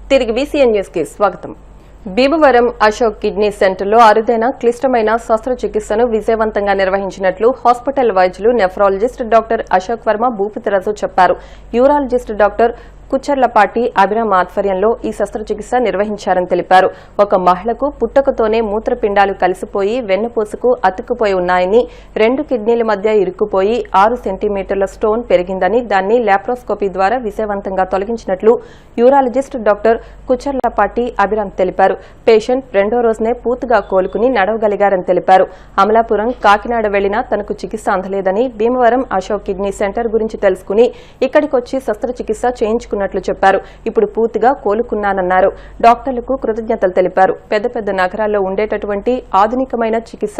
తిరిగి BCN news కి స్వాగతం. భీమవరం అశోక్ కిడ్నీ సెంటర్లో అరుదైన క్లిష్టమైన శస్త్రచికిత్సను విజయవంతంగా నిర్వహించినట్లు హాస్పిటల్ వైద్యులు నెఫ్రాలజిస్ట్ డాక్టర్ అశోక్ వర్మ భూపతిరాజు చెప్పారు. యూరాలజిస్ట్ డాక్టర్ కుచ్చర్లపాటి అభిరామ్ ఆధ్వర్యంలో ఈ శస్త్రచికిత్స నిర్వహించారని తెలిపారు. ఒక మహిళకు పుట్టకతోనే మూత్రపిండాలు కలిసిపోయి వెన్నుపూసకు అతుక్కుపోయి ఉన్నాయని, 2 కిడ్నీల మధ్య ఇరుక్కుపోయి 6 సెంటీమీటర్ల స్టోన్ పెరిగిందని, దాన్ని లాప్రోస్కోపీ ద్వారా విజయవంతంగా తొలగించినట్లు యూరాలజిస్ట్ డాక్టర్ కుచ్చర్లపాటి అభిరామ్ తెలిపారు. పేషెంట్ 2వ రోజునే పూర్తిగా కోలుకుని నడవగలిగారని తెలిపారు. అమలాపురం, కాకినాడ వెళ్లినా తనకు చికిత్స అందలేదని, భీమవరం అశోక్ కిడ్నీ సెంటర్ గురించి తెలుసుకుని ఇక్కడికొచ్చి శస్త్రచికిత్స చేయించుకున్నట్లు చెప్పారు. ఇప్పుడు పూర్తిగా కోలుకున్నానన్నారు. డాక్టర్లకు కృతజ్ఞతలు తెలిపారు. పెద్ద పెద్ద నగరాల్లో ఉండేటటువంటి ఆధునికమైన చికిత్స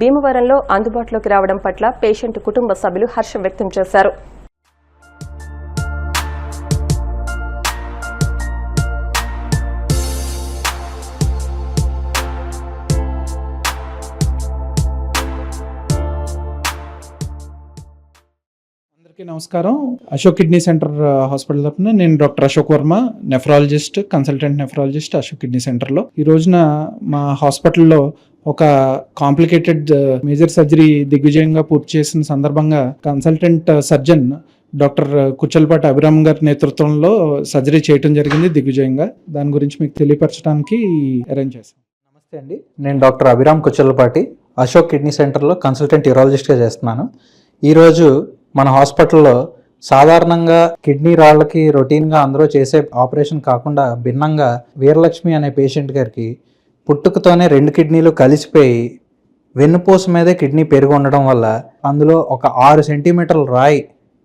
భీమవరంలో అందుబాటులోకి రావడం పట్ల పేషెంట్ కుటుంబ సభ్యులు హర్షం వ్యక్తం చేశారు. నమస్కారం. అశోక్ కిడ్నీ సెంటర్ హాస్పిటల్ తరపున నేను doctor Ashok Varma, nephrologist, consultant nephrologist Ashok kidney సెంటర్లో. ఈ రోజున మా హాస్పిటల్లో ఒక కాంప్లికేటెడ్ మేజర్ సర్జరీ దిగ్విజయంగా పూర్తి చేసిన సందర్భంగా consultant surgeon doctor Kuchcharlapati Abhiram గారి నేతృత్వంలో సర్జరీ చేయడం జరిగింది దిగ్విజయంగా. దాని గురించి మీకు తెలియపరచడానికి అరేంజ్ చేశాను. నమస్తే అండి, నేను డాక్టర్ అభిరామ్ కుచ్చర్లపాటి, అశోక్ కిడ్నీ సెంటర్లో కన్సల్టెంట్ యూరాలజిస్ట్గా చేస్తున్నాను. ఈరోజు మన హాస్పిటల్లో సాధారణంగా కిడ్నీ రాళ్ళకి రొటీన్గా అందరూ చేసే ఆపరేషన్ కాకుండా భిన్నంగా వీరలక్ష్మి అనే పేషెంట్ గారికి పుట్టుకతోనే 2 కిడ్నీలు కలిసిపోయి వెన్నుపూస మీదే కిడ్నీ పెరిగి ఉండడం వల్ల అందులో ఒక 6 సెంటీమీటర్ల రాయి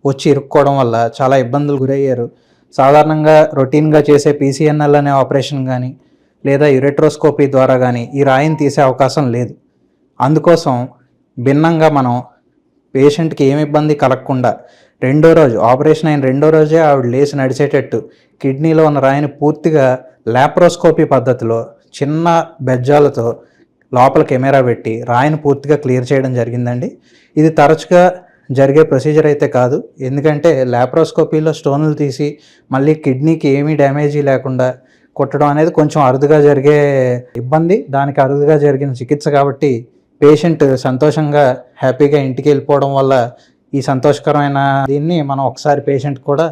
వచ్చి ఇరుక్కోవడం వల్ల చాలా ఇబ్బందులు గురయ్యారు. సాధారణంగా రొటీన్గా చేసే PCNL అనే ఆపరేషన్ కానీ లేదా యురెట్రోస్కోపీ ద్వారా కానీ ఈ రాయిని తీసే అవకాశం లేదు. అందుకోసం భిన్నంగా మనం పేషెంట్కి ఏమి ఇబ్బంది కలగకుండా 2వ రోజు ఆపరేషన్ అయిన 2వ రోజే ఆవిడ లేచి నడిచేటట్టు కిడ్నీలో ఉన్న రాయిని పూర్తిగా లాప్రోస్కోపీ పద్ధతిలో చిన్న బెజ్జాలతో లోపల కెమెరా పెట్టి రాయిని పూర్తిగా క్లియర్ చేయడం జరిగిందండి. ఇది తరచుగా జరిగే ప్రొసీజర్ అయితే కాదు, ఎందుకంటే లాప్రోస్కోపీలో స్టోన్లు తీసి మళ్ళీ కిడ్నీకి ఏమీ డ్యామేజీ లేకుండా కొట్టడం అనేది కొంచెం అరుదుగా జరిగే ఇబ్బంది. దానికి అరుదుగా జరిగిన చికిత్స కాబట్టి పేషెంట్ సంతోషంగా హ్యాపీగా ఇంటికి వెళ్ళిపోవడం వల్ల ఈ సంతోషకరమైన దీన్ని మనం ఒకసారి పేషెంట్ కూడా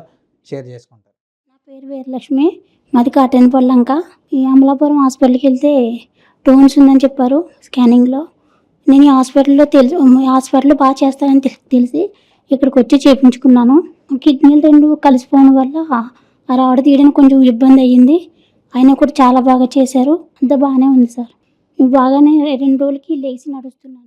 షేర్ చేసుకుంటాం. నా పేరు వీరలక్ష్మి, మాది కాటేనపల్లంక. ఈ అమలాపురం హాస్పిటల్కి వెళ్తే టోన్స్ ఉందని చెప్పారు స్కానింగ్లో. నేను ఈ హాస్పిటల్లో బాగా చేస్తానని తెలిసి ఇక్కడికి వచ్చి చేయించుకున్నాను. కిడ్నీలు 2 కలిసిపోవడం వల్ల ఆ రాడ తీయడానికి కొంచెం ఇబ్బంది అయ్యింది. అయినా కూడా చాలా బాగా చేశారు. అంతా బాగానే ఉంది సార్. బాగానే 2 రోజులకి లేచి నడుస్తున్నాను.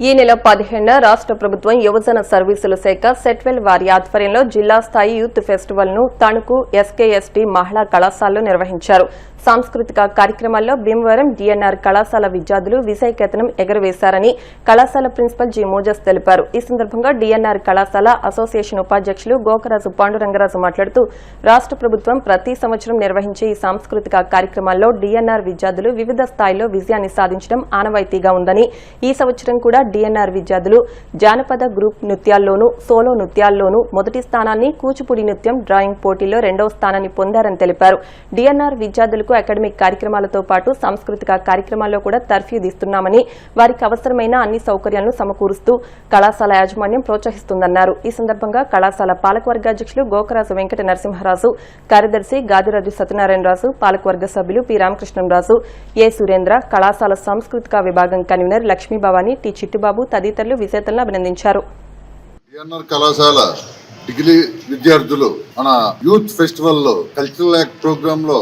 ఈ నెల 15న రాష్ట్ర ప్రభుత్వం యువజన సర్వీసుల శాఖ సెట్వెల్ వారి ఆధ్వర్యంలో జిల్లా స్థాయి యూత్ ఫెస్టివల్ ను తణుకు SKST మహిళా కళాశాలలో నిర్వహించారు. సాంస్కృతిక కార్యక్రమాల్లో భీమవరం DNR కళాశాల విద్యార్థులు విజయకేతనం ఎగురవేశారని కళాశాల ప్రిన్సిపల్ G. మోజస్ తెలిపారు. ఈ సందర్భంగా DNR కళాశాల అసోసియేషన్ ఉపాధ్యక్షులు గోకరాజు పాండురంగరాజు మాట్లాడుతూ, రాష్ట్ర ప్రభుత్వం ప్రతి సంవత్సరం నిర్వహించే ఈ సాంస్కృతిక కార్యక్రమాల్లో DNR విద్యార్థులు వివిధ స్థాయిలో విజయాన్ని సాధించడం ఆనవాయితీగా ఉందని, ఈ సంవత్సరం కూడా DNR విద్యార్థులు జానపద గ్రూప్ నృత్యాల్లోనూ, సోలో నృత్యాల్లోనూ మొదటి స్థానాన్ని, కూచిపూడి నృత్యం, డ్రాయింగ్ పోటీల్లో 2వ స్థానాన్ని పొందారని తెలిపారు. DNR విద్యార్థులకు అకాడమిక్ కార్యక్రమాలతో పాటు సాంస్కృతిక కార్యక్రమాల్లో కూడా తర్ఫీదిస్తున్నామని, వారికి అవసరమైన అన్ని సౌకర్యాలను సమకూరుస్తూ కళాశాల యాజమాన్యం ప్రోత్సహిస్తుందన్నారు. ఈ సందర్భంగా కళాశాల పాలకవర్గ అధ్యక్షులు గోకరాజు వెంకట నరసింహరాజు, కార్యదర్శి గాదిరాజు సత్యనారాయణరాజు, పాలకవర్గ సభ్యులు P. రామకృష్ణరాజు, A. సురేంద్ర, కళాశాల సాంస్కృతిక విభాగం కన్వీనర్ లక్ష్మీభవాని, T. చిట్టుబాబు తదితరులు విజేతలను అభినందించారు. కళాశాల డిగ్రీ విద్యార్థులు మన యూత్ ఫెస్టివల్ లో కల్చరల్ యాక్ట్ ప్రోగ్రామ్ లో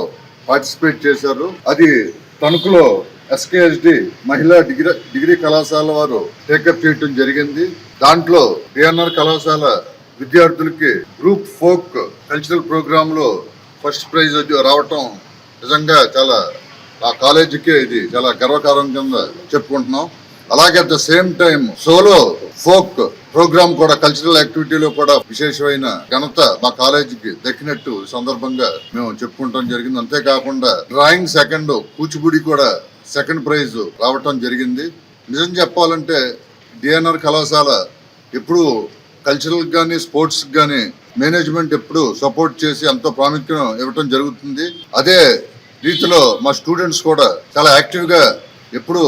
పార్టిసిపేట్ చేశారు. అది తణుకులో SKSD మహిళా డిగ్రీ కళాశాల వారు టేకప్ చేయడం జరిగింది. దాంట్లో DNR కళాశాల విద్యార్థులకి గ్రూప్ ఫోక్ కల్చరల్ ప్రోగ్రామ్ లో ఫస్ట్ ప్రైజ్ రావటం నిజంగా చాలా ఆ కాలేజీకి ఇది చాలా గర్వకారణంగా చెప్పుకుంటున్నాం. అలాగే at the same time solo folk program కూడా కల్చరల్ యాక్టివిటీలో కూడా విశేషమైన ఘనత మా కాలేజీకి దక్కినట్టు సందర్భంగా మేము చెప్పుకుంటాం జరిగింది. అంతేకాకుండా డ్రాయింగ్ సెకండ్, కూచిపూడి కూడా సెకండ్ ప్రైజ్ రావటం జరిగింది. నిజం చెప్పాలంటే DNR కళాశాల ఎప్పుడు కల్చరల్ కానీ స్పోర్ట్స్ కానీ మేనేజ్మెంట్ ఎప్పుడు సపోర్ట్ చేసి ఎంతో ప్రాముఖ్యం ఇవ్వటం జరుగుతుంది. అదే రీతిలో మా స్టూడెంట్స్ కూడా చాలా యాక్టివ్ గా ఎప్పుడు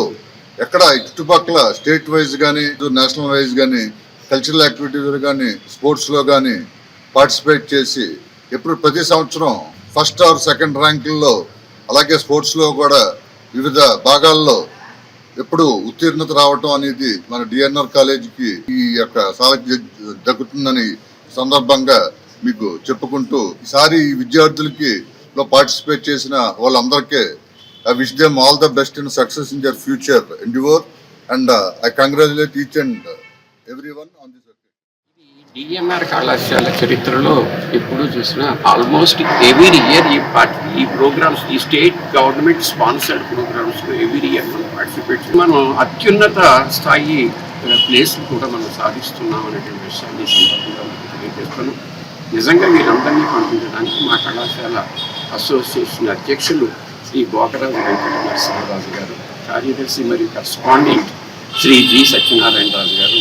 ఎక్కడ చుట్టుపక్కల స్టేట్ వైజ్ కానీ నేషనల్ వైజ్ కానీ కల్చరల్ యాక్టివిటీస్ కానీ స్పోర్ట్స్ లో కానీ పార్టిసిపేట్ చేసి ఎప్పుడు ప్రతి సంవత్సరం ఫస్ట్ ఆర్ సెకండ్ ర్యాంకుల్లో అలాగే స్పోర్ట్స్ లో కూడా వివిధ భాగాల్లో ఎప్పుడు ఉత్తీర్ణత రావటం అనేది మన డిఎన్ఆర్ కాలేజీకి ఈ యొక్క సాలకి దక్కుతుందని సందర్భంగా మీకు చెప్పుకుంటూ ఈసారి ఈ విద్యార్థులకి పార్టిసిపేట్ చేసిన వాళ్ళందరికీ I wish them all the best in success in their future endeavor and I congratulate each and everyone on this occasion. DNR కళాశాల చరిత్రలో ఎప్పుడు చూసినా ఆల్మోస్ట్ ఎవ్రీ ఇయర్ ఈ ప్రోగ్రామ్స్ ఈ స్టేట్ గవర్నమెంట్ స్పాన్సర్డ్ ప్రోగ్రామ్స్లో ఎవ్రీ ఇయర్ మనం participate మనం అత్యున్నత స్థాయి ప్లేస్లు కూడా మనం సాధిస్తున్నాం అనేటువంటి విషయాన్ని సందర్భంగా తెలియజేస్తున్నాం. నిజంగా వీరందరినీ పంపించడానికి మా కళాశాల అసోసియేషన్ అధ్యక్షులు శ్రీ గోకరాజు వెంకట నరసింహరాజు గారు, కార్యదర్శి మరియు కరస్పాండెంట్ శ్రీ జి సత్యనారాయణరాజు గారు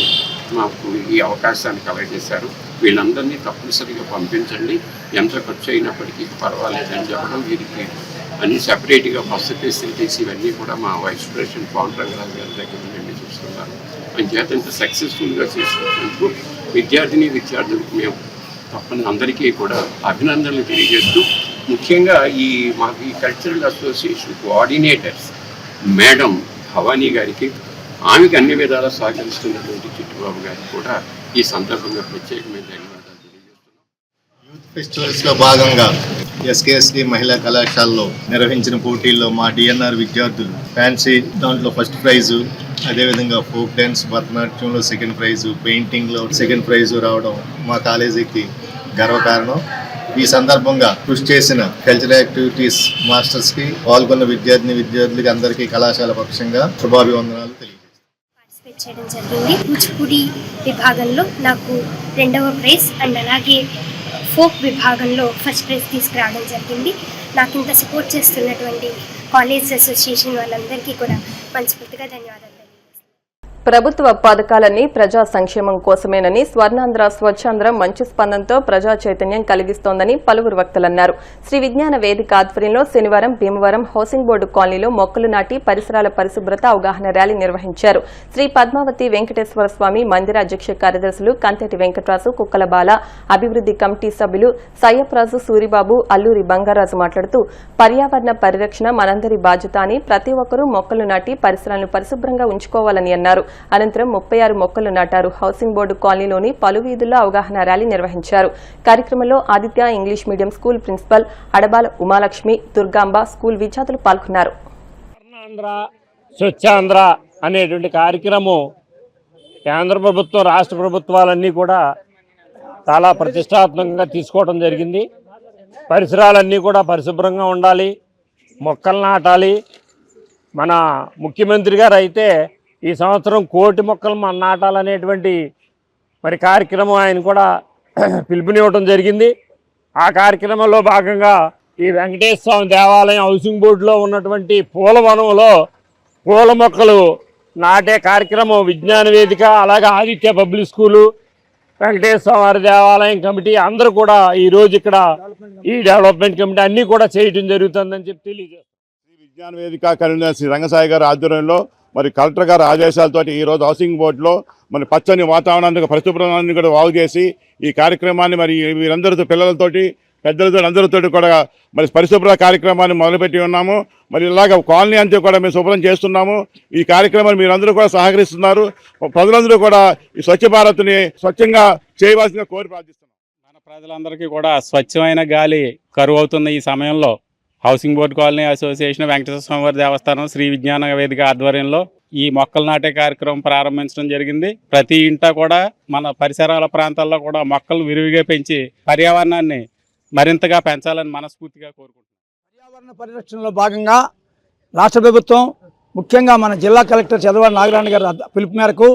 మాకు ఈ అవకాశాన్ని కలగజేశారు. వీళ్ళందరినీ తప్పనిసరిగా పంపించండి, ఎంత ఖర్చు అయినప్పటికీ పర్వాలేదని చెప్పడం. వీరికి అన్ని సెపరేట్గా బస్సు ఫెసిలిటీస్ ఇవన్నీ కూడా మా వైస్ ప్రెసిడెంట్ పవన్ రంగరాజు గారి దగ్గర నుండి చూస్తున్నారు. అంచేత ఇంత సక్సెస్ఫుల్గా చేసినందుకు విద్యార్థులకు మేము తప్పని అందరికీ కూడా అభినందనలు తెలియజేస్తూ, ముఖ్యంగా మాకు ఈ cultural association coordinators madam Bhavani గారికి, ఆమెకి అన్ని విధాలా సహకరిస్తున్నటువంటి చిట్టుబాబు గారికి కూడా ఈ సందర్భంగా ప్రత్యేకమైన ధన్యవాదాలు తెలియజేస్తున్నాం. యూత్ ఫెస్టివల్స్లో భాగంగా ఎస్కేఎస్డి మహిళా కళాశాలలో నిర్వహించిన పోటీల్లో మా డిఎన్ఆర్ విద్యార్థులు ఫ్యాన్సీ దాంట్లో ఫస్ట్ ప్రైజు, అదేవిధంగా ఫోక్ డ్యాన్స్ భరతనాట్యంలో సెకండ్ ప్రైజు, పెయింటింగ్లో సెకండ్ ప్రైజు రావడం మా కాలేజీకి గర్వకారణం. ఈ సందర్భంగా కృషి చేసిన కల్చరల్ యాక్టివిటీస్ మాస్టర్స్కి, పాల్గొన్న విద్యార్థులకి అందరికీ కళాశాల పక్షంగా శుభాభివందనాలు పార్టిసిపేట్ చేయడం జరిగింది. కూచిపూడి విభాగంలో నాకు 2వ ప్రైజ్ అండ్ అలాగే ఫోక్ విభాగంలో ఫస్ట్ ప్రైజ్ తీసుకురావడం జరిగింది. నాకు ఇంత సపోర్ట్ చేస్తున్నటువంటి కాలేజ్ అసోసియేషన్ వాళ్ళందరికీ కూడా మనస్ఫూర్తిగా ధన్యవాదాలు. ప్రభుత్వ పథకాలన్నీ ప్రజా సంక్షేమం కోసమేనని, స్వర్ణాంధ్ర స్వచ్ఛాంధ్ర మంచి స్పందనతో ప్రజా చైతన్యం కలిగిస్తోందని పలువురు వక్తలన్నారు. శ్రీ విజ్ఞాన వేదిక ఆధ్వర్యంలో శనివారం భీమవరం హౌసింగ్ బోర్డు కాలనీలో మొక్కలు నాటి పరిసరాల పరిశుభ్రత అవగాహన ర్యాలీ నిర్వహించారు. శ్రీ పద్మావతి వెంకటేశ్వర స్వామి మందిర అధ్యక్ష కార్యదర్శులు కంతెటి వెంకటరాజు, కుక్కల బాల, అభివృద్ది కమిటీ సభ్యులు సయ్యప్రాజు, సూరిబాబు, అల్లూరి బంగారాజు మాట్లాడుతూ, పర్యావరణ పరిరక్షణ మనందరి బాధ్యత అని, ప్రతి ఒక్కరూ మొక్కలు నాటి పరిసరాలను పరిశుభ్రంగా ఉంచుకోవాలని అన్నారు. అనంతరం 36 మొక్కలు నాటారు. హౌసింగ్ బోర్డు కాలనీలోని పలు వీధుల్లో అవగాహన ర్యాలీ నిర్వహించారు. కార్యక్రమంలో Aditya English medium school principal Adabala Umalakshmi, Durgamba, school విద్యార్థులు పాల్గొన్నారు. స్వచ్ఛాంధ్ర అనేటువంటి కార్యక్రమం కేంద్ర ప్రభుత్వం, రాష్ట్ర ప్రభుత్వాలన్నీ కూడా చాలా ప్రతిష్టాత్మకంగా తీసుకోవడం జరిగింది. పరిసరాలన్నీ కూడా పరిశుభ్రంగా ఉండాలి, మొక్కలు నాటాలి. మన ముఖ్యమంత్రి గారు అయితే ఈ సంవత్సరం 1 కోటి మొక్కలు నాటాలనేటువంటి కార్యక్రమం ఆయన కూడా పిలుపునివ్వడం జరిగింది. ఆ కార్యక్రమంలో భాగంగా ఈ వెంకటేశ్వర స్వామి దేవాలయం హౌసింగ్ బోర్డులో ఉన్నటువంటి పూలవనంలో పూల మొక్కలు నాటే కార్యక్రమం విజ్ఞాన వేదిక, అలాగే ఆదిత్య పబ్లిక్ స్కూలు, వెంకటేశ్వర స్వామి దేవాలయం కమిటీ అందరూ కూడా ఈరోజు ఇక్కడ ఈ డెవలప్మెంట్ కమిటీ అన్నీ కూడా చేయడం జరుగుతుందని చెప్పి తెలియజేస్తారు. విజ్ఞాన వేదిక కన్వీనర్ శ్రీ రంగసాయి గారి ఆధ్వర్యంలో కలెక్టర్ గారి ఆదేశాలతో ఈరోజు హౌసింగ్ బోర్డులో పచ్చని వాతావరణాన్ని, పరిశుభ్రాన్ని కూడా బాగు చేసి ఈ కార్యక్రమాన్ని వీరందరితో, పిల్లలతోటి, పెద్దలతో, అందరితో కూడా పరిశుభ్ర కార్యక్రమాన్ని మొదలుపెట్టి ఉన్నాము. ఇలాగ కాలనీ అంతా కూడా మేము శుభ్రం చేస్తున్నాము. ఈ కార్యక్రమాన్ని మీరందరూ కూడా సహకరిస్తున్నారు. ప్రజలందరూ కూడా ఈ స్వచ్ఛ భారత్ని స్వచ్ఛంగా చేయవలసిన కోరి ప్రార్థిస్తున్నాం. మన ప్రజలందరికీ కూడా స్వచ్ఛమైన గాలి కరువు అవుతున్న ఈ సమయంలో housing board colony association, Venkateswara స్వామివారి దేవస్థానం, శ్రీ విజ్ఞాన వేదిక ఆధ్వర్యంలో ఈ మొక్కలు నాటే కార్యక్రమం ప్రారంభించడం జరిగింది. ప్రతి ఇంటా కూడా మన పరిసరాల ప్రాంతాల్లో కూడా మొక్కలు విరివిగా పెంచి పర్యావరణాన్ని మరింతగా పెంచాలని మనస్ఫూర్తిగా కోరుకుంటున్నాం. పర్యావరణ పరిరక్షణలో భాగంగా రాష్ట్ర ప్రభుత్వం, ముఖ్యంగా మన జిల్లా కలెక్టర్ చదవాడి నాగరాణి గారి పిలుపు మేరకు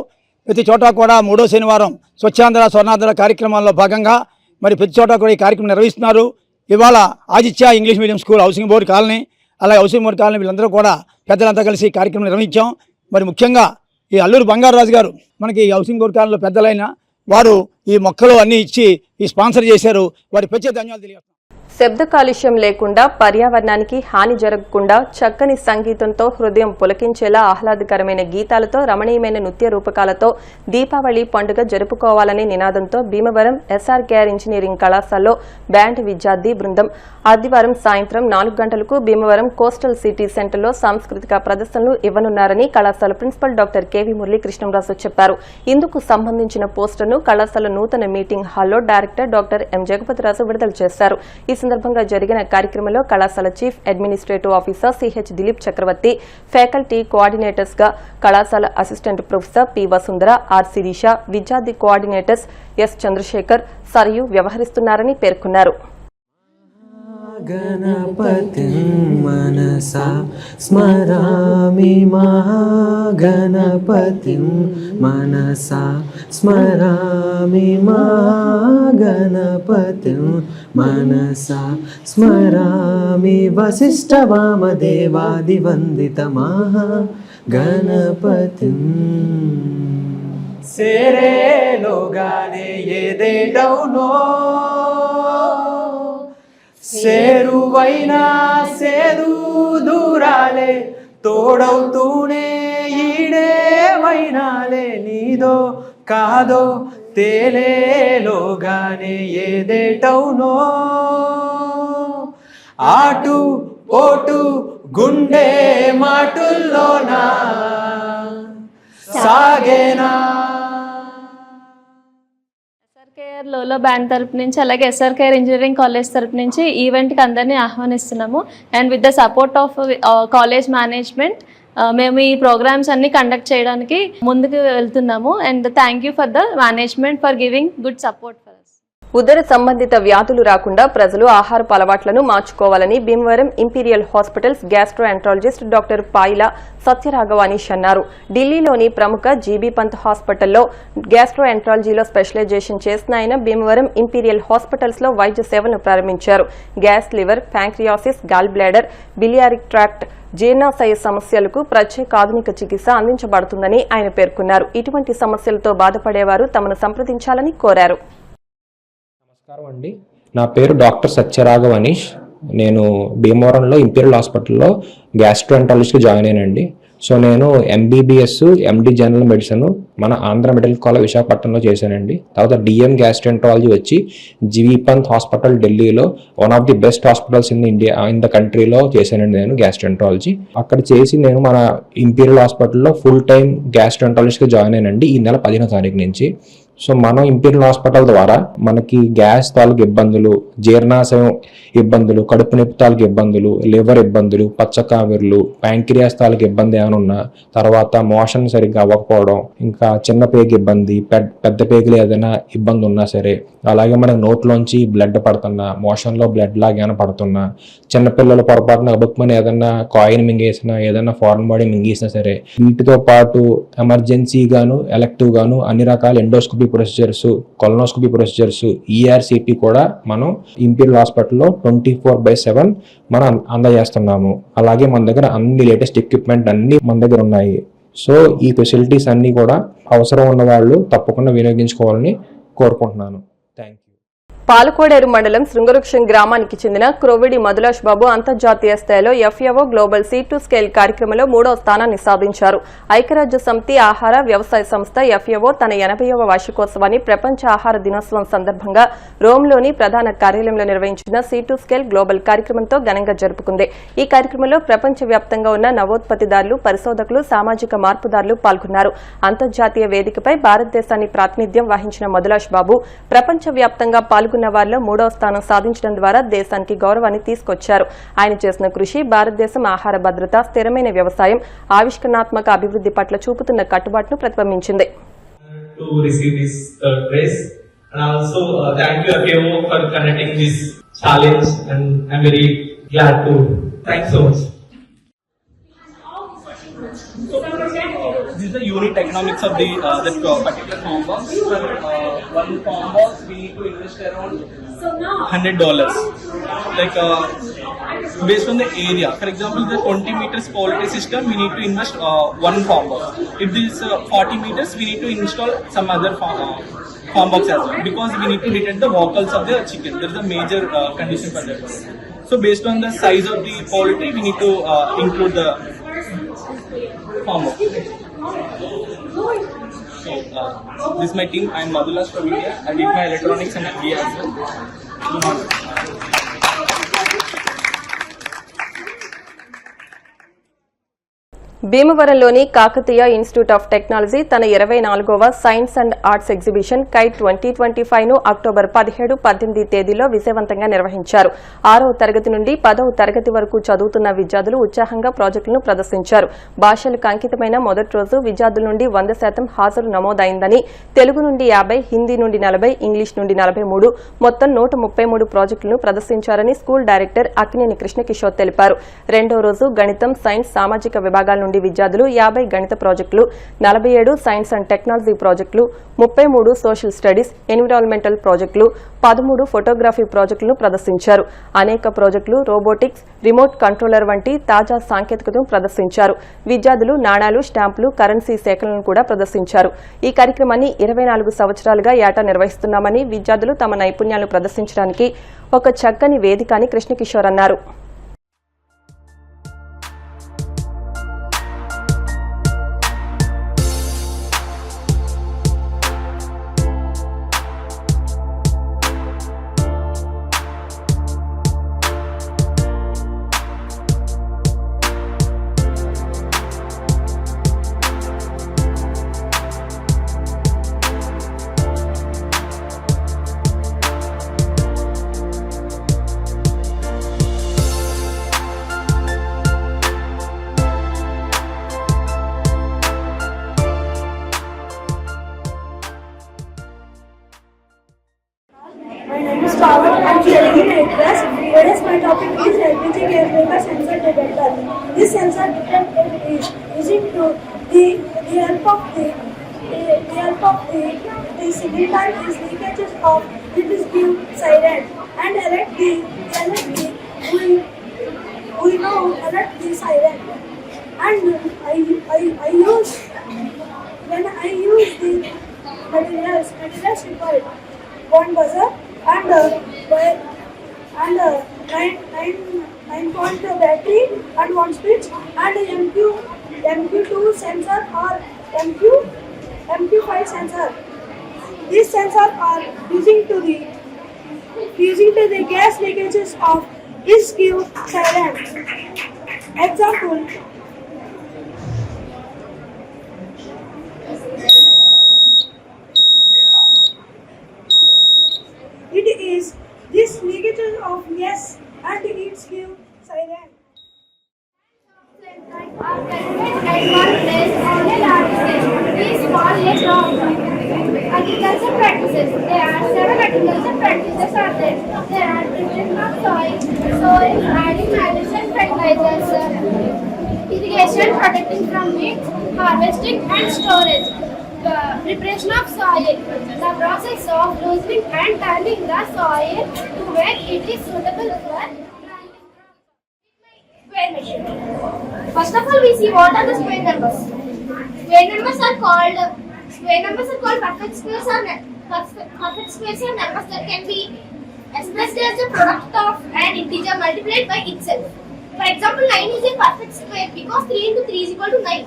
ప్రతి చోట కూడా 3వ శనివారం స్వచ్ఛాంధ్ర స్వర్ణాంధ్ర కార్యక్రమాల్లో భాగంగా ప్రతి చోట కూడా ఈ కార్యక్రమం నిర్వహిస్తున్నారు. ఇవాళ Aditya English medium school housing board colony, అలాగే హౌసింగ్ బోర్డు కాలనీ వీళ్ళందరూ కూడా పెద్దలంతా కలిసి కార్యక్రమం నిర్వహించాం. ముఖ్యంగా ఈ అల్లూరి బంగారాజు గారు మనకి ఈ హౌసింగ్ బోర్డు కాలనీలో పెద్దలైన వారు ఈ మొక్కలు అన్నీ ఇచ్చి ఈ స్పాన్సర్ చేశారు. వారి ప్రత్యేక ధన్యవాదాలు తెలియజేస్తున్నాను. శబ్ద కాలుష్యం లేకుండా పర్యావరణానికి హాని జరగకుండా చక్కని సంగీతంతో హృదయం పులకించేలా ఆహ్లాదకరమైన గీతాలతో రమణీయమైన నృత్య రూపకాలతో దీపావళి పండుగ జరుపుకోవాలనే నినాదంతో భీమవరం ఎస్ఆర్కేఆర్ ఇంజనీరింగ్ కళాశాలలో బ్యాండ్ విద్యార్థి బృందం ఆదివారం సాయంత్రం 4 గంటలకు భీమవరం కోస్టల్ సిటీ సెంటర్లో సాంస్కృతిక ప్రదర్శనలు ఇవ్వనున్నారని కళాశాల ప్రిన్సిపల్ డాక్టర్ కెవి మురళీకృష్ణంరాజు చెప్పారు. ఇందుకు సంబంధించిన పోస్టర్ను కళాశాల నూతన మీటింగ్ హాల్లో డైరెక్టర్ డాక్టర్ ఎం జగపతిరాజు విడుదల చేశారు. ఈ సందర్భంగా జరిగిన కార్యక్రమంలో కళాశాల chief administrative officer CH Dilip Chakravarthi, faculty coordinators గా కళాశాల assistant professor P Vasundhara, R Sirisha, విద్యార్థి కోఆర్డినేటర్స్ ఎస్ చంద్రశేఖర్, సరియు వ్యవహరిస్తున్నారని పేర్కొన్నారు. గణపతిం మనసా స్మరామి మహాగణపతిం మనసా స్మరామి మహాగణపతిం మనసా స్మరామి వసిష్ఠవామదేవాదివందిత మహాగణపతిం సేరేలోగానే ఏదేటౌనో సేరువైనా సేదు దూరాలే తోడవుతూనే ఈడేవైనాలే నీదో కాదో తేలేలోగానే ఏదేటౌనో ఆటు పోటు గుండె మాటుల్లోనా సాగేనా. ఎస్ఆర్కేఆర్ లోలో బ్యాండ్ తరపు నుంచి అలాగే ఎస్ఆర్కేఆర్ ఇంజనీరింగ్ కాలేజ్ తరపు నుంచి ఈవెంట్కి అందరినీ ఆహ్వానిస్తున్నాము. And with the support of college management మేము ఈ ప్రోగ్రామ్స్ అన్ని కండక్ట్ చేయడానికి ముందుకు వెళ్తున్నాము. And thank you for the management for giving good support for us. ఉదర సంబంధిత వ్యాధులు రాకుండా ప్రజలు ఆహారపు అలవాట్లను మార్చుకోవాలని Bhimavaram imperial hospitals gastroenterologist doctor Payila Satyaraghavanish అన్నారు. ఢిల్లీలోని ప్రముఖ జీబీ పంత్ హాస్పిటల్లో గ్యాస్ట్రోఎంట్రాలజీలో స్పెషలైజేషన్ చేసిన ఆయన భీమవరం ఇంపీరియల్ హాస్పిటల్స్ లో వైద్య సేవలను ప్రారంభించారు. Gas, liver, pancreas, gall bladder, biliary tract, జీర్ణాశయ సమస్యలకు ప్రత్యేక ఆధునిక చికిత్స అందించబడుతుందని ఆయన పేర్కొన్నారు. ఇటువంటి సమస్యలతో బాధపడేవారు తమను సంప్రదించాలని కోరారు. నమస్కారం అండి, నా పేరు డాక్టర్ సత్యరాఘవనీష్. నేను భీమవరంలో ఇంపీరియల్ హాస్పిటల్లో గ్యాస్ట్రోఎంట్రాలజిస్ట్గా జాయిన్ అయ్యానండి. సో నేను ఎంబీబీఎస్, ఎండి జనరల్ మెడిసిన్ మన ఆంధ్ర మెడికల్ కాలేజ్ విశాఖపట్నంలో చేశానండి. తర్వాత డిఎం గ్యాస్ట్రోఎంట్రాలజీ వచ్చి జీబీ పంత్ హాస్పిటల్ ఢిల్లీలో one of the best hospitals in the కంట్రీలో చేశానండి నేను గ్యాస్ట్రోఎంట్రాలజీ. అక్కడ చేసి నేను మన ఇంపీరియల్ హాస్పిటల్లో ఫుల్ టైం గ్యాస్ట్రోఎంట్రాలజిస్ట్గా జాయిన్ అయ్యానండి ఈ నెల 15వ తారీఖు నుంచి. సో మనం ఇంపీరియల్ హాస్పిటల్ ద్వారా మనకి గ్యాస్ తాలూకు ఇబ్బందులు, జీర్ణాశయం ఇబ్బందులు, కడుపు నొప్పి తాలూకు ఇబ్బందులు, లివర్ ఇబ్బందులు, పచ్చకావిర్లు, ప్యాంక్రియాస్ తాలూకు ఇబ్బంది ఏమైనా ఉన్నా, తర్వాత మోషన్ సరిగ్గా అవ్వకపోవడం, ఇంకా చిన్న పేగు ఇబ్బంది, పెద్ద పేగులు ఏదైనా ఇబ్బంది ఉన్నా సరే, అలాగే మనకు నోట్లోంచి బ్లడ్ పడుతున్నా, మోషన్లో బ్లడ్ లాగా ఏమైనా పడుతున్నా, చిన్నపిల్లల పొరపాటున అబుక్మని ఏదైనా కాయిన్ మింగేసినా, ఏదైనా ఫారెన్ బాడీ మింగేసినా సరే, వీటితో పాటు ఎమర్జెన్సీ గాను, ఎలక్టివ్ గాను అన్ని రకాల endoscopy procedures, colonoscopy procedures, ERCP కూడా మనం ఇంపీరియల్ హాస్పిటల్లో 24/7 మనం అందజేస్తున్నాము. అలాగే మన దగ్గర అన్ని లేటెస్ట్ ఎక్విప్మెంట్ అన్ని మన దగ్గర ఉన్నాయి. సో ఈ ఫెసిలిటీస్ అన్ని కూడా అవసరం ఉన్న వాళ్ళు తప్పకుండా వినియోగించుకోవాలని కోరుకుంటున్నాను. Thank you. పాలకోడేరు మండలం శృంగవృక్షం గ్రామానికి చెందిన క్రొవిడి మధులాష్ బాబు అంతర్జాతీయ స్థాయిలో FAO గ్లోబల్ C2 స్కేల్ కార్యక్రమంలో 3వ స్థానాన్ని సాధించారు. ఐక్యరాజ్య సమితి ఆహార వ్యవసాయ సంస్థ FAO తన 80వ వార్షికోత్సవాన్ని ప్రపంచ ఆహార దినోత్సవం సందర్భంగా రోమ్లోని ప్రధాన కార్యాలయంలో నిర్వహించిన C2 స్కేల్ గ్లోబల్ కార్యక్రమంతో ఘనంగా జరుపుకుంది. ఈ కార్యక్రమంలో ప్రపంచవ్యాప్తంగా ఉన్న నవోత్పత్తిదారులు, పరిశోధకులు, సామాజిక మార్పుదారులు పాల్గొన్నారు. అంతర్జాతీయ వేదికపై భారతదేశాన్ని ప్రాతినిధ్యం వహించిన మధులాష్ బాబు ప్రపంచవ్యాప్తంగా పాల్గొన్న వారిలో 3వ స్థానం సాధించడం ద్వారా దేశానికి గౌరవాన్ని తీసుకొచ్చారు. ఆయన చేసిన కృషి భారతదేశం ఆహార భద్రత, స్థిరమైన వ్యవసాయం, ఆవిష్కరణాత్మక అభివృద్ధి పట్ల చూపుతున్న కట్టుబాటును ప్రతిబింబించింది. This is the unit economics of the that particular farm box. For one farm box, we need to invest around $100. Like based on the area. For example, the 20 meters poultry system, we need to invest one farm box. If this 40 meters, we need to install some other box as well, because we need to detect the vocals of the chicken. There is a major condition for that. So based on the size of the poultry, we need to include the farm box. So this is my team. I am Madhulas from India. I did my electronics and MBA as well. భీమవరంలోని Kakatiya institute of technology తన 24వ science and arts exhibition KITE 2025ను October 17-18 తేదీల్లో విజయవంతంగా నిర్వహించారు. 6వ తరగతి నుండి 10వ తరగతి వరకు చదువుతున్న విద్యార్థులు ఉత్సాహంగా ప్రాజెక్టులను ప్రదర్శించారు. భాషలకు అంకితమైన మొదటి రోజు విద్యార్థుల నుండి 100% హాజరు నమోదైందని, తెలుగు నుండి 50, హిందీ నుండి 40, ఇంగ్లీష్ నుండి 43, మొత్తం 133 ప్రాజెక్టులను ప్రదర్శించారని స్కూల్ డైరెక్టర్ అక్కినేని కృష్ణకిషోర్ తెలిపారు. రెండో రోజు గణితం, సైన్స్, సామాజిక విభాగాల నుండి విద్యార్థులు 50 గణిత ప్రాజెక్టులు, 47 సైన్స్ అండ్ టెక్నాలజీ ప్రాజెక్టులు, 33 సోషల్ స్టడీస్, ఎన్విరాన్మెంటల్ ప్రాజెక్టులు, 13 ఫోటోగ్రఫీ ప్రాజెక్టులను ప్రదర్శించారు. అనేక ప్రాజెక్టులు, రోబోటిక్స్, రిమోట్ కంట్రోలర్ వంటి తాజా సాంకేతికతను ప్రదర్శించారు. విద్యార్థులు నాణాలు, స్టాంపులు, కరెన్సీ సేకరణను కూడా ప్రదర్శించారు. ఈ కార్యక్రమాన్ని 24 సంవత్సరాలుగా ఏటా నిర్వహిస్తున్నామని, విద్యార్థులు తమ నైపుణ్యాలను ప్రదర్శించడానికి ఒక చక్కని వేదిక అని కృష్ణకిషోర్ అన్నారు. I'm studying in 8th class, whereas my topic is LPG caretaker sensor detector. This sensor detector is using to the help of the signal time is leakages of it is give siren and alert the siren. And when I use the materials required, one buzzer and 9-point battery and one switch and MQ2 sensor or MQ5 sensor. These sensors are using to the gas leakages of is give siren. Example. It is this leakages of gas and its give siren. Agriculture practices. There are several agriculture practices are there. There are preparation of soil, adding nitrogen fertilizers, irrigation, protecting from weeds, harvesting and storage. Preparation of soil, the process of loosening and turning the soil to where it is suitable for square machine. First of all, we see what are the square numbers. Square numbers are called perfect squares or perfect squares are numbers that can be expressed as the product of an integer multiplied by itself. For example, 9 is a perfect square because 3 into 3 is equal to 9.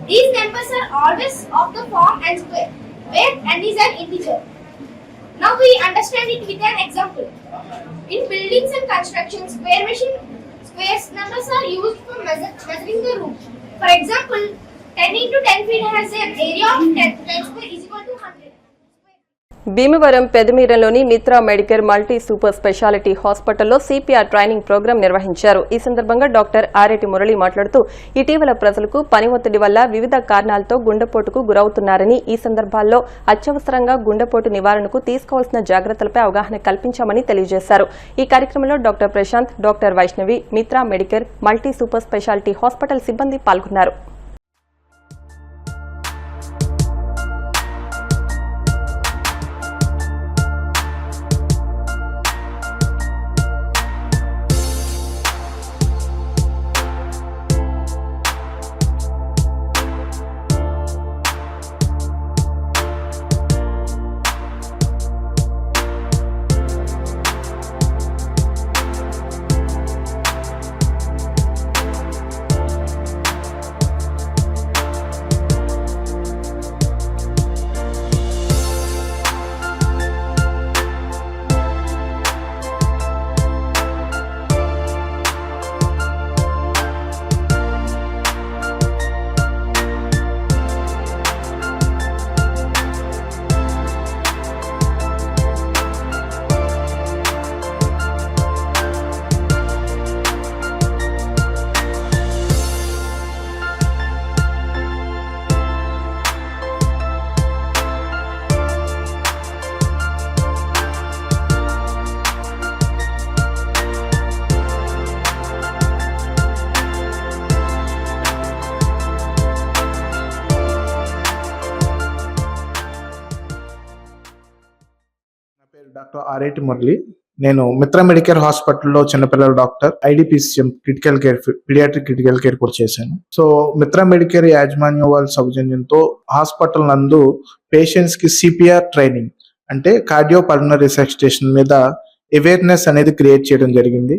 These numbers are always of the form n square, where n is an integer. Now we understand it with an example. In buildings and construction, squares numbers are used for measuring the room. For example, 10 into 10 feet has an area of 10 square is equal to 100. Bhimavaram పెదమీరంలోని Mitra medicare multi super speciality హాస్పిటల్లో CPR training programme నిర్వహించారు. ఈ సందర్భంగా doctor Areti Murali మాట్లాడుతూ ఇటీవల ప్రజలకు పని ఒత్తిడి వల్ల వివిధ కారణాలతో గుండెపోటుకు గురవుతున్నారని, ఈ సందర్భాల్లో అత్యవసరంగా గుండెపోటు నివారణకు తీసుకోవాల్సిన జాగ్రత్తలపై అవగాహన కల్పించామని తెలియజేశారు. ఈ కార్యక్రమంలో doctor Prashanth, doctor Vaishnavi, Mitra medicare multi super speciality hospital సిబ్బంది పాల్గొన్నారు. Doctor RIT Murali. నేను మిత్ర మెడికేర్ హాస్పిటల్లో చిన్నపిల్లల doctor, IDPCM critical care, paediatric critical care కూడా చేశాను. సో మిత్ర మెడికేర్ యాజమాన్యం వాళ్ళ సౌజన్యంతో హాస్పిటల్ నందు పేషెంట్స్ కి సిపిఆర్ ట్రైనింగ్ అంటే కార్డియో పల్మనరీ రిసక్సిటేషన్ మీద అవేర్నెస్ అనేది క్రియేట్ చేయడం జరిగింది.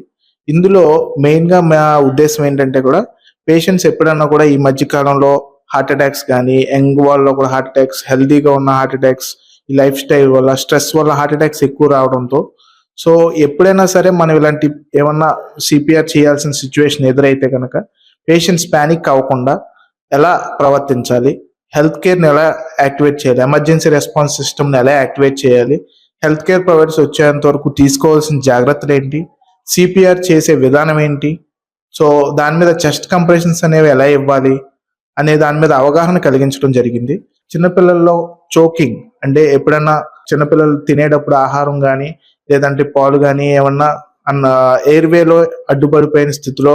ఇందులో మెయిన్ గా మా ఉద్దేశం ఏంటంటే కూడా పేషెంట్స్ ఎప్పుడన్నా కూడా ఈ మధ్య కాలంలో హార్ట్ అటాక్స్ కానీ, యంగ్ వాళ్ళలో కూడా హార్ట్ అటాక్స్, హెల్దీగా ఉన్న హార్ట్ అటాక్స్, ఈ లైఫ్ స్టైల్ వల్ల, స్ట్రెస్ వల్ల హార్ట్ అటాక్స్ ఎక్కువ రావడంతో సో ఎప్పుడైనా సరే మనం ఇలాంటి ఏమన్నా సిపిఆర్ చేయాల్సిన సిచ్యువేషన్ ఎదురైతే కనుక పేషెంట్స్ ప్యానిక్ అవ్వకుండా ఎలా ప్రవర్తించాలి, హెల్త్ కేర్ని ఎలా యాక్టివేట్ చేయాలి, ఎమర్జెన్సీ రెస్పాన్స్ సిస్టమ్ని ఎలా యాక్టివేట్ చేయాలి, హెల్త్ కేర్ ప్రొవైడర్స్ వచ్చేంత వరకు తీసుకోవాల్సిన జాగ్రత్తలు ఏంటి, సిపిఆర్ చేసే విధానం ఏంటి, సో దాని మీద చెస్ట్ కంప్రెషన్స్ అనేవి ఎలా ఇవ్వాలి అనే దాని మీద అవగాహన కలిగించడం జరిగింది. చిన్నపిల్లల్లో చోకింగ్ అంటే ఎప్పుడన్నా చిన్నపిల్లలు తినేటప్పుడు ఆహారం కానీ లేదంటే పాలు కానీ ఏమన్నా ఎయిర్వేలో అడ్డుపడిపోయిన స్థితిలో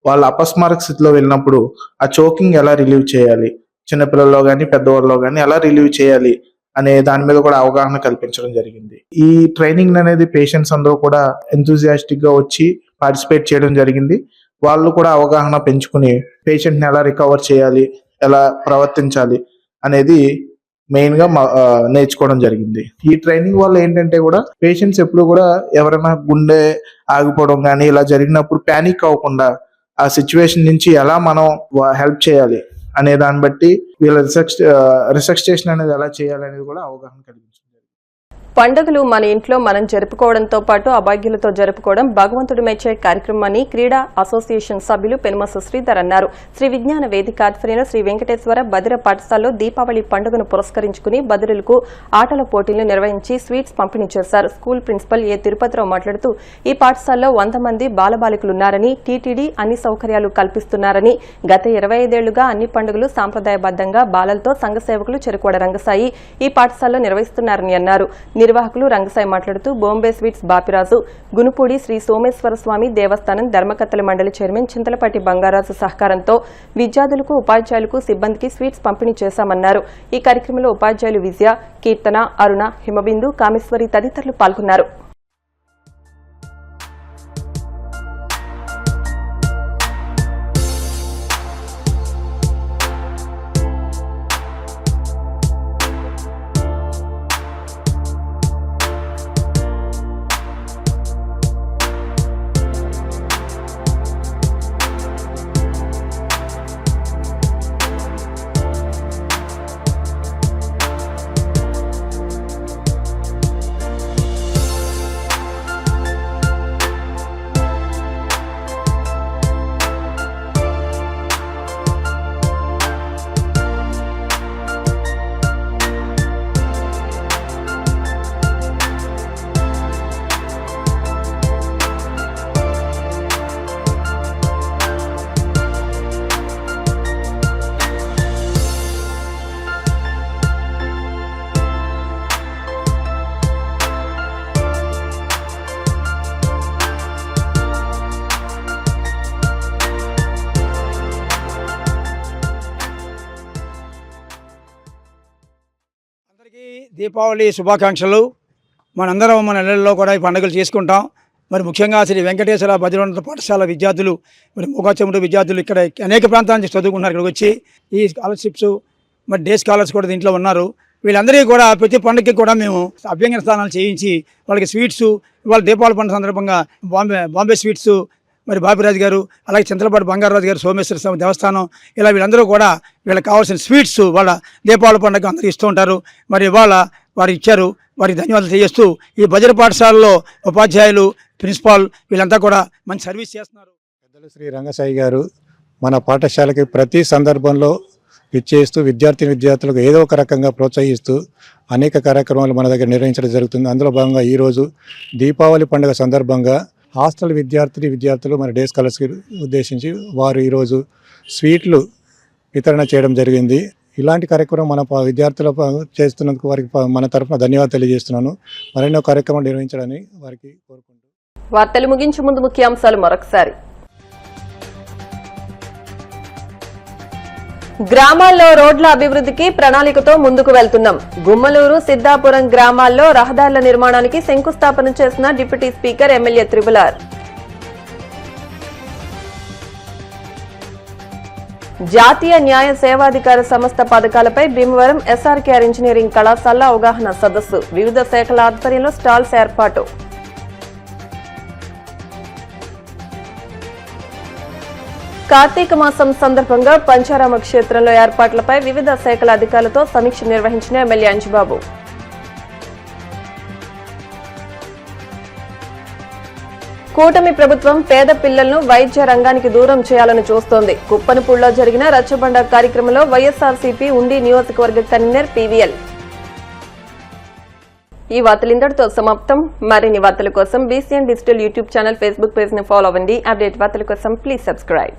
వాళ్ళ అపస్మారక స్థితిలో వెళ్ళినప్పుడు ఆ చోకింగ్ ఎలా రిలీవ్ చేయాలి, చిన్నపిల్లల్లో కానీ పెద్దవాళ్ళలో కానీ ఎలా రిలీవ్ చేయాలి అనే దాని మీద కూడా అవగాహన కల్పించడం జరిగింది. ఈ ట్రైనింగ్ అనేది పేషెంట్స్ అందరూ కూడా ఎంతూజియాస్టిక్ గా వచ్చి పార్టిసిపేట్ చేయడం జరిగింది. వాళ్ళు కూడా అవగాహన పెంచుకుని పేషెంట్ని ఎలా రికవర్ చేయాలి, ఎలా ప్రవర్తించాలి అనేది మెయిన్ గా నేర్చుకోవడం జరిగింది. ఈ ట్రైనింగ్ వల్ల ఏంటంటే కూడా పేషెంట్స్ ఎప్పుడు కూడా ఎవరైనా గుండె ఆగిపోవడం కానీ ఇలా జరిగినప్పుడు ప్యానిక్ అవ్వకుండా ఆ సిచ్యువేషన్ నుంచి ఎలా మనం హెల్ప్ చేయాలి అనే దాన్ని బట్టి వీళ్ళ రిసక్సిటేషన్ అనేది ఎలా చేయాలి అనేది కూడా అవగాహన కలిగించింది. పండుగలు మన ఇంట్లో మనం జరుపుకోవడంతో పాటు అభాగ్యులతో జరుపుకోవడం భగవంతుడు మెచ్చే కార్యక్రమాన్ని క్రీడా అసోసియేషన్ సభ్యులు పెనుమస శ్రీధర్ అన్నారు. శ్రీ విజ్ఞాన వేదిక ఆధ్వర్యంలో శ్రీ వెంకటేశ్వర బదిర పాఠశాలలో దీపావళి పండుగను పురస్కరించుకుని బదిరులకు ఆటల పోటీలు నిర్వహించి స్వీట్స్ పంపిణీ చేశారు. స్కూల్ ప్రిన్సిపల్ ఏ తిరుపతిరావు మాట్లాడుతూ ఈ పాఠశాలలో 100 మంది బాలబాలికలున్నారని, టీటీడీ అన్ని సౌకర్యాలు కల్పిస్తున్నారని, గత 25 ఏళ్లుగా అన్ని పండుగలు సాంప్రదాయబద్దంగా బాలలతో సంఘ సేవకులు చెరుకోడ రంగసాయి ఈ పాఠశాలలో నిర్వహిస్తున్నారని అన్నారు. నిర్వాహకులు రంగసాయి మాట్లాడుతూ బాంబే స్వీట్స్ బాపిరాజు, గునుపూడి శ్రీ సోమేశ్వర స్వామి దేవస్థానం ధర్మకర్తల మండలి చైర్మన్ చింతలపాటి బంగారాజు సహకారంతో విద్యార్థులకు, ఉపాధ్యాయులకు, సిబ్బందికి స్వీట్స్ పంపిణీ చేశామన్నారు. ఈ కార్యక్రమంలో ఉపాధ్యాయులు విజయ, కీర్తన, అరుణ, హిమబిందు, కామేశ్వరి తదితరులు పాల్గొన్నారు. దీపావళి శుభాకాంక్షలు. మనందరం మన ఇళ్లలో కూడా ఈ పండుగలు చేసుకుంటాం. మరి ముఖ్యంగా శ్రీ వెంకటేశ్వర బదిరోన్నత పాఠశాల విద్యార్థులు, మరి మూగాచెముడు విద్యార్థులు ఇక్కడ అనేక ప్రాంతాల నుంచి చదువుకుంటున్నారు. ఇక్కడికి వచ్చి ఈ స్కాలర్షిప్స్, మరి డే స్కాలర్స్ కూడా దీంట్లో ఉన్నారు. వీళ్ళందరికీ కూడా ప్రతి పండుగకి కూడా మేము అభ్యంగన స్థానాలు చేయించి వాళ్ళకి స్వీట్స్, ఇవాళ దీపావళి పండుగ సందర్భంగా బాంబే స్వీట్స్, మరి బాపిరాజు గారు, అలాగే చింతలపాటి బంగారాజు గారు, సోమేశ్వర స్వామి దేవస్థానం, ఇలా వీళ్ళందరూ కూడా వీళ్ళకి కావాల్సిన స్వీట్స్ వాళ్ళ దీపావళి పండుగ అందరూ ఇస్తూ ఉంటారు. మరి ఇవాళ వారు ఇచ్చారు, వారికి ధన్యవాదాలు తెలియజేస్తూ ఈ బజర పాఠశాలలో ఉపాధ్యాయులు, ప్రిన్సిపాల్ వీళ్ళంతా కూడా మంచి సర్వీస్ చేస్తున్నారు. పెద్దలు శ్రీ రంగసాయి గారు మన పాఠశాలకి ప్రతి సందర్భంలో ఇచ్చేస్తూ విద్యార్థులకు ఏదో ఒక రకంగా ప్రోత్సహిస్తూ అనేక కార్యక్రమాలు మన దగ్గర నిర్వహించడం జరుగుతుంది. అందులో భాగంగా ఈరోజు దీపావళి పండుగ సందర్భంగా హాస్టల్ విద్యార్థులు మన డే స్కాలర్స్కి ఉద్దేశించి వారు ఈరోజు స్వీట్లు వితరణ చేయడం జరిగింది. ఇలాంటి కార్యక్రమం మన విద్యార్థులు చేస్తున్నందుకు వారికి మన తరఫున ధన్యవాదాలు తెలియజేస్తున్నాను. మరెన్నో కార్యక్రమాలు నిర్వహించడాన్ని వారికి కోరుకుంటున్నాను. వార్తలు ముగించే ముందు ముఖ్యాంశాలు మరొకసారి. గ్రామాల్లో రోడ్ల అభివృద్ధికి ప్రణాళికతో ముందుకు వెళ్తున్నాం. గుమ్మలూరు, సిద్దాపురం గ్రామాల్లో రహదారుల నిర్మాణానికి శంకుస్థాపన చేసిన డిప్యూటీ స్పీకర్ ఎమ్మెల్యే త్రిపులార్. జాతీయ న్యాయ సేవాధికార సంస్థ పథకాలపై భీమవరం SRKR ఇంజనీరింగ్ కళాశాల అవగాహన సదస్సు. వివిధ శాఖల ఆధ్వర్యంలో స్టాల్స్ ఏర్పాటు. కార్తీక మాసం సందర్భంగా పంచారామ క్షేత్రంలో ఏర్పాట్లపై వివిధ శాఖల అధికారులతో సమీక్ష నిర్వహించిన ఎమ్మెల్యే అంజిబాబు. కూటమి ప్రభుత్వం పేద పిల్లలను వైద్య రంగానికి దూరం చేయాలని చూస్తోంది. కుప్పనపూడిలో జరిగిన రచ్చబండ కార్యక్రమంలో వైఎస్ఆర్సీపీ ఉండి నియోజకవర్గ కన్వీనర్ PVL. ఈ వార్తలు ఇంతటితో సమాప్తం. మరిన్ని వార్తల కోసం BCN digital YouTube channel, Facebook page ని ఫాలో అవ్వండి. అప్డేట్ వార్తల కోసం ప్లీజ్ సబ్స్క్రైబ్.